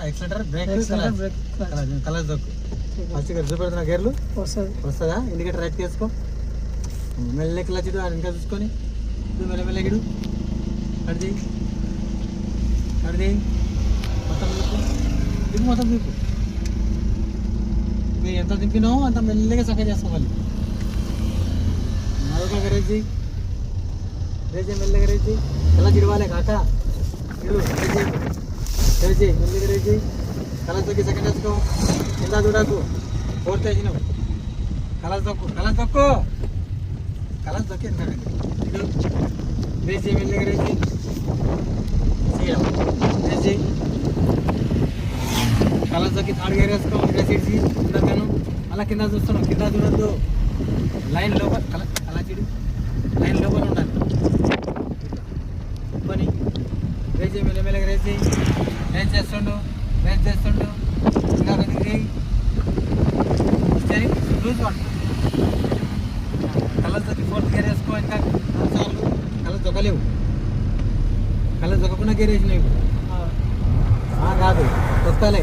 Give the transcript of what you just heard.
accelerator break colour దొక్కు first ఇక్కడ చూపెడుతున్నా గేర్లు వస్తుందా ఇండికేటర్ రైట్ చేసుకో మెల్లె క్లచ్ ఇంకా చూసుకొని మెల్లమెల్లగిడు కడిది మొత్తం దిప్పు మొత్తం దిప్పు మీరు ఎంత దింపినావో అంత మెల్లగా చక్కగా చేసుకోవాలి మరొక రేజీ మెల్లగా రేజీ ఎలా చిడవాలి కాక ఇడు రేజీ మెల్లగా రేజీ కలర్ తొక్కి సెకండ్ వేసుకో కింద చూడకు ఫోర్త్ వేసినావు కలర్ తొక్కు ఇడు రేజీ మెల్లగా రేజీ రేజీ కలర్ తొక్కి థర్డ్ గేర్ వేసుకో ఇంకా సీడ్సి చూడతాను అలా కింద చూస్తున్నావు కింద చూడద్దు లైన్ లోపల అలా చిడి లైన్ లోపల ఉండాలి పని రేజీ మెల్లమెల్లగా రేజ్ చేస్తుండు ఇంకా కొద్దిగా సరే లూజ్ పట్టు కలర్ తొక్కి ఫోర్త్ గేర్ వేసుకో ఇంకా సార్లు కలర్ తొక్కలేవు కలర్ తొక్కకుండా గేర్ వేసినావు కాదు తొక్కలే